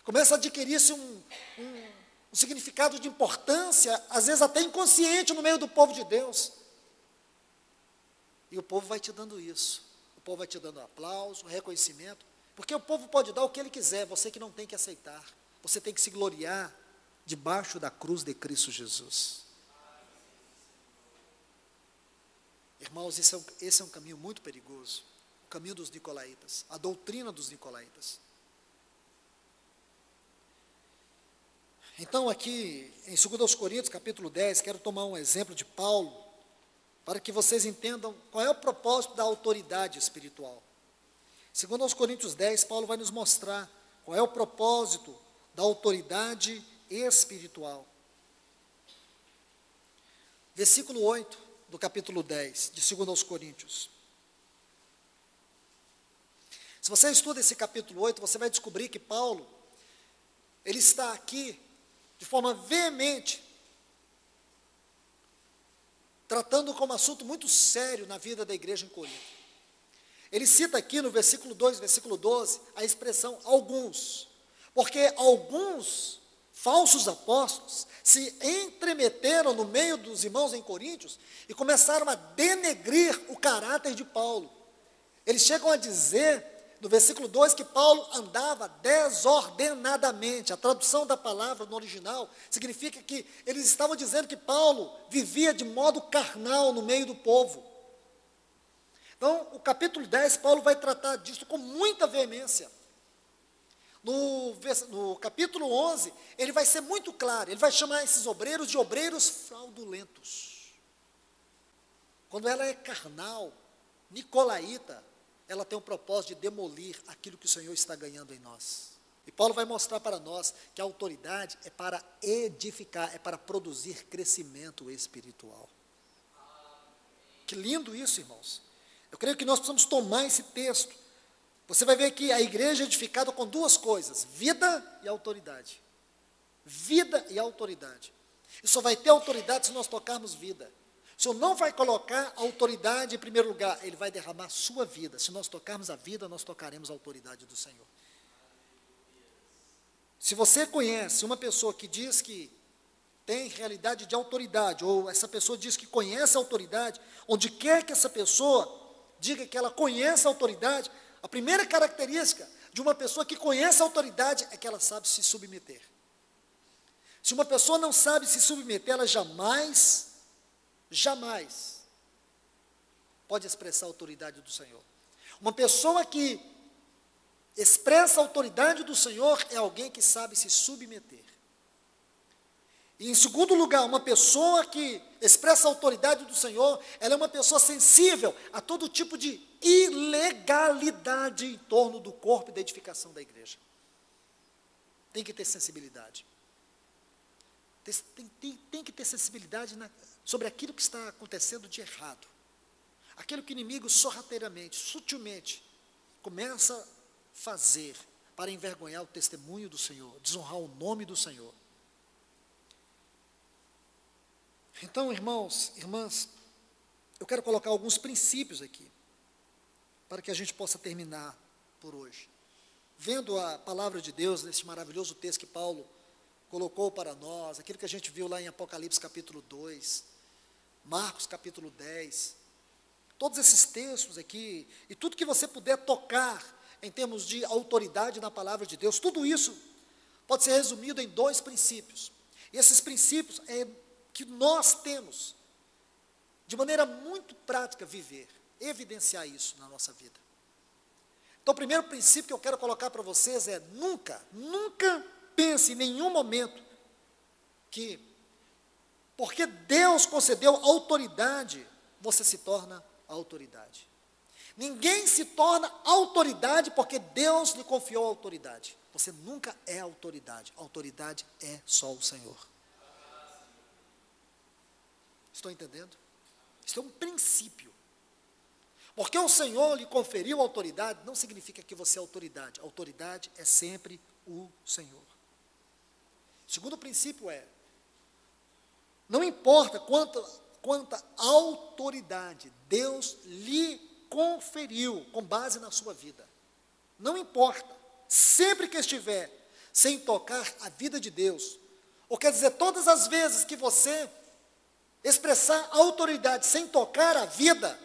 Começa a adquirir-se um significado de importância, às vezes até inconsciente no meio do povo de Deus. E o povo vai te dando isso. O povo vai te dando aplauso, reconhecimento. Porque o povo pode dar o que ele quiser, você que não tem que aceitar. Você tem que se gloriar debaixo da cruz de Cristo Jesus. Irmãos, esse é um caminho muito perigoso, o caminho dos nicolaítas, a doutrina dos nicolaítas. Então, aqui, em 2 Coríntios, capítulo 10, quero tomar um exemplo de Paulo, para que vocês entendam qual é o propósito da autoridade espiritual. 2 Coríntios 10, Paulo vai nos mostrar qual é o propósito da autoridade espiritual. Versículo 8 do capítulo 10, de 2 Coríntios. Se você estuda esse capítulo 8, você vai descobrir que Paulo, ele está aqui de forma veemente, tratando como assunto muito sério na vida da igreja em Corinto. Ele cita aqui no versículo 2, versículo 12, a expressão alguns, porque alguns falsos apóstolos se entremeteram no meio dos irmãos em Coríntios e começaram a denegrir o caráter de Paulo. Eles chegam a dizer, no versículo 2, que Paulo andava desordenadamente. A tradução da palavra no original significa que eles estavam dizendo que Paulo vivia de modo carnal no meio do povo. Então, o capítulo 10, Paulo vai tratar disso com muita veemência. No capítulo 11, ele vai ser muito claro, ele vai chamar esses obreiros de obreiros fraudulentos. Quando ela é carnal, nicolaíta, ela tem o propósito de demolir aquilo que o Senhor está ganhando em nós. E Paulo vai mostrar para nós que a autoridade é para edificar, é para produzir crescimento espiritual. Que lindo isso, irmãos. Eu creio que nós precisamos tomar esse texto. Você vai ver que a igreja é edificada com duas coisas, vida e autoridade. Vida e autoridade. E só vai ter autoridade se nós tocarmos vida. O Senhor não vai colocar a autoridade em primeiro lugar, Ele vai derramar a sua vida. Se nós tocarmos a vida, nós tocaremos a autoridade do Senhor. Se você conhece uma pessoa que diz que tem realidade de autoridade, ou essa pessoa diz que conhece a autoridade, onde quer que essa pessoa diga que ela conhece a autoridade, a primeira característica de uma pessoa que conhece a autoridade é que ela sabe se submeter. Se uma pessoa não sabe se submeter, ela jamais pode expressar a autoridade do Senhor. Uma pessoa que expressa a autoridade do Senhor é alguém que sabe se submeter. E em segundo lugar, uma pessoa que expressa a autoridade do Senhor, ela é uma pessoa sensível a todo tipo de ilegalidade em torno do corpo e da edificação da igreja. Tem que ter sensibilidade. Tem que ter sensibilidade sobre aquilo que está acontecendo de errado. Aquilo que o inimigo sorrateiramente, sutilmente, começa a fazer para envergonhar o testemunho do Senhor, desonrar o nome do Senhor. Então, irmãos, irmãs, eu quero colocar alguns princípios aqui, para que a gente possa terminar por hoje. Vendo a palavra de Deus, nesse maravilhoso texto que Paulo colocou para nós, aquilo que a gente viu lá em Apocalipse capítulo 2, Marcos capítulo 10, todos esses textos aqui, e tudo que você puder tocar em termos de autoridade na palavra de Deus, tudo isso pode ser resumido em dois princípios. E esses princípios é que nós temos, de maneira muito prática, viver, evidenciar isso na nossa vida. Então, o primeiro princípio que eu quero colocar para vocês é nunca pense em nenhum momento que, porque Deus concedeu autoridade, você se torna autoridade. Ninguém se torna autoridade porque Deus lhe confiou a autoridade. Você nunca é autoridade. A autoridade é só o Senhor. Estão entendendo? Isso é um princípio. Porque o Senhor lhe conferiu autoridade, não significa que você é autoridade. A autoridade é sempre o Senhor. O segundo princípio é, não importa quanta autoridade Deus lhe conferiu com base na sua vida. Não importa. Sempre que estiver sem tocar a vida de Deus, ou quer dizer, todas as vezes que você expressar autoridade sem tocar a vida,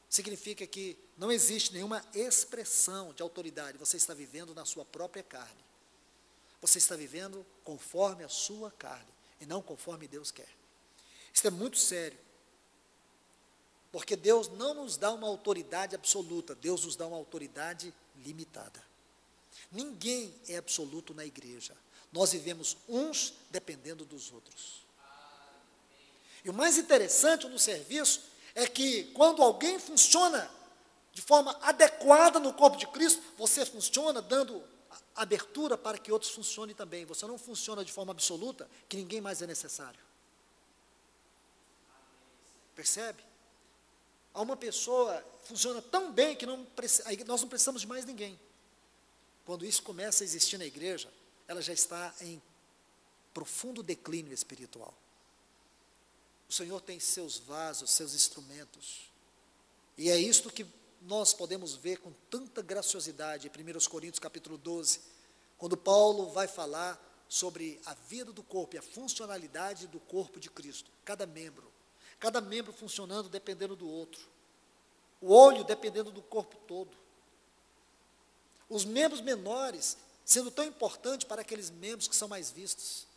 significa que não existe nenhuma expressão de autoridade. Você está vivendo na sua própria carne. Você está vivendo conforme a sua carne, e não conforme Deus quer. Isso é muito sério. Porque Deus não nos dá uma autoridade absoluta, Deus nos dá uma autoridade limitada. Ninguém é absoluto na igreja. Nós vivemos uns dependendo dos outros. E o mais interessante no serviço é que quando alguém funciona de forma adequada no corpo de Cristo, você funciona dando abertura para que outros funcionem também. Você não funciona de forma absoluta, que ninguém mais é necessário. Percebe? Há uma pessoa que funciona tão bem que nós não precisamos de mais ninguém. Quando isso começa a existir na igreja, ela já está em profundo declínio espiritual. O Senhor tem seus vasos, seus instrumentos. E é isto que nós podemos ver com tanta graciosidade em 1 Coríntios capítulo 12, quando Paulo vai falar sobre a vida do corpo e a funcionalidade do corpo de Cristo. Cada membro funcionando dependendo do outro. O olho dependendo do corpo todo. Os membros menores sendo tão importantes para aqueles membros que são mais vistos.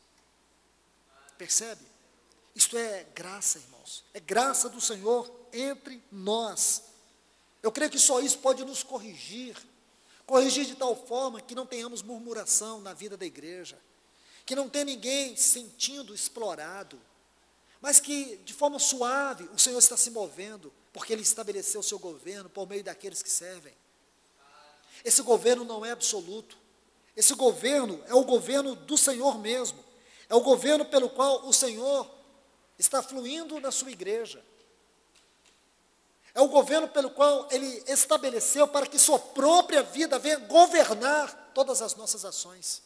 Percebe? Isto é graça, irmãos. É graça do Senhor entre nós. Eu creio que só isso pode nos corrigir de tal forma que não tenhamos murmuração na vida da igreja, que não tenha ninguém se sentindo explorado, mas que de forma suave o Senhor está se movendo, porque Ele estabeleceu o seu governo por meio daqueles que servem. Esse governo não é absoluto, esse governo é o governo do Senhor mesmo, é o governo pelo qual o Senhor está fluindo na sua igreja. É o governo pelo qual Ele estabeleceu para que sua própria vida venha governar todas as nossas ações.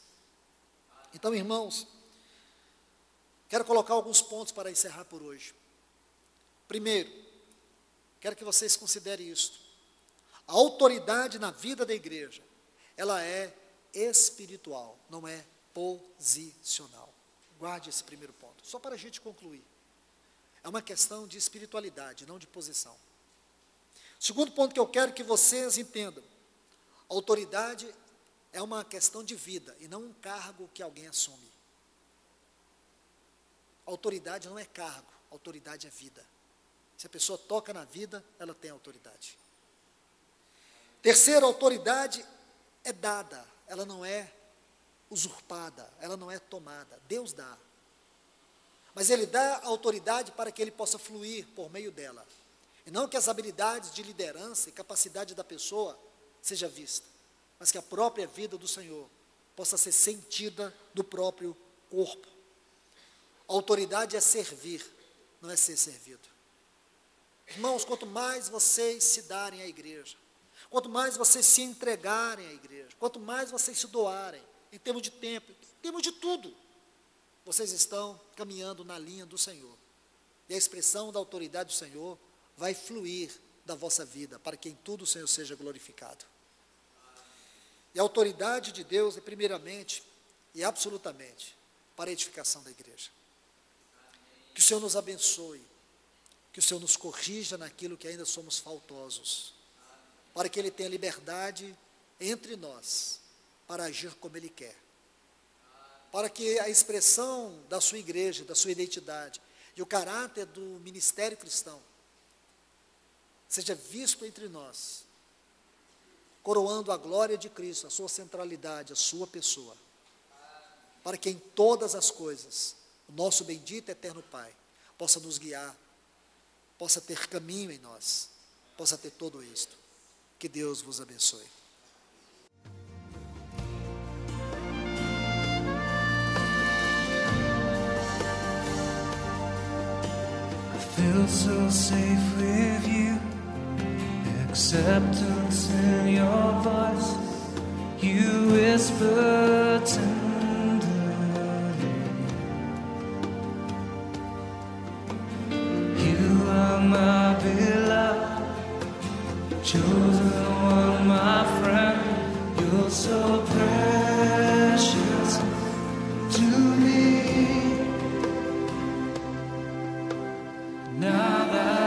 Então, irmãos, quero colocar alguns pontos para encerrar por hoje. Primeiro, quero que vocês considerem isto. A autoridade na vida da igreja, ela é espiritual, não é posicional. Guarde esse primeiro ponto, só para a gente concluir. É uma questão de espiritualidade, não de posição. Segundo ponto que eu quero que vocês entendam, a autoridade é uma questão de vida e não um cargo que alguém assume. A autoridade não é cargo, a autoridade é vida. Se a pessoa toca na vida, ela tem autoridade. Terceiro, a autoridade é dada, ela não é usurpada, ela não é tomada. Deus dá. Mas Ele dá a autoridade para que Ele possa fluir por meio dela. E não que as habilidades de liderança e capacidade da pessoa seja vista, mas que a própria vida do Senhor possa ser sentida no próprio corpo. A autoridade é servir, não é ser servido. Irmãos, quanto mais vocês se darem à igreja, quanto mais vocês se entregarem à igreja, quanto mais vocês se doarem, em termos de tempo, em termos de tudo, vocês estão caminhando na linha do Senhor. E a expressão da autoridade do Senhor vai fluir da vossa vida, para que em tudo o Senhor seja glorificado. E a autoridade de Deus é primeiramente e absolutamente para a edificação da igreja. Que o Senhor nos abençoe, que o Senhor nos corrija naquilo que ainda somos faltosos, para que Ele tenha liberdade entre nós, para agir como Ele quer, para que a expressão da sua igreja, da sua identidade, e o caráter do ministério cristão, seja visto entre nós, coroando a glória de Cristo, a sua centralidade, a sua pessoa, para que em todas as coisas, o nosso bendito eterno Pai, possa nos guiar, possa ter caminho em nós, possa ter todo isto. Que Deus vos abençoe. I feel so safe with you. Acceptance in your voice, you whisper tenderly. You are my beloved, chosen one, my friend. You're so precious to me. Now that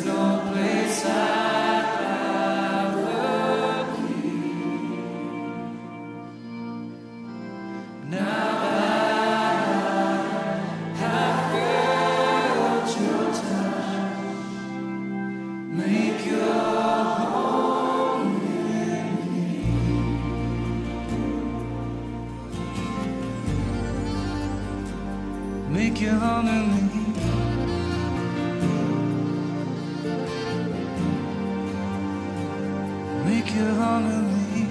no place I Make your home in me. Make your home in me. Make your home in me.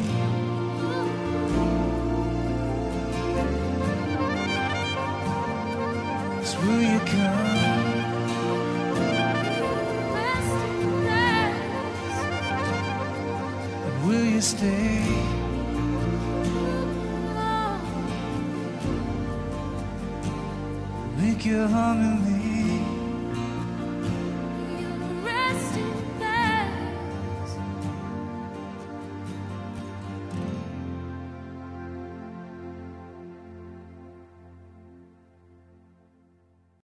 So will you come? Will you stay? Make your home in me.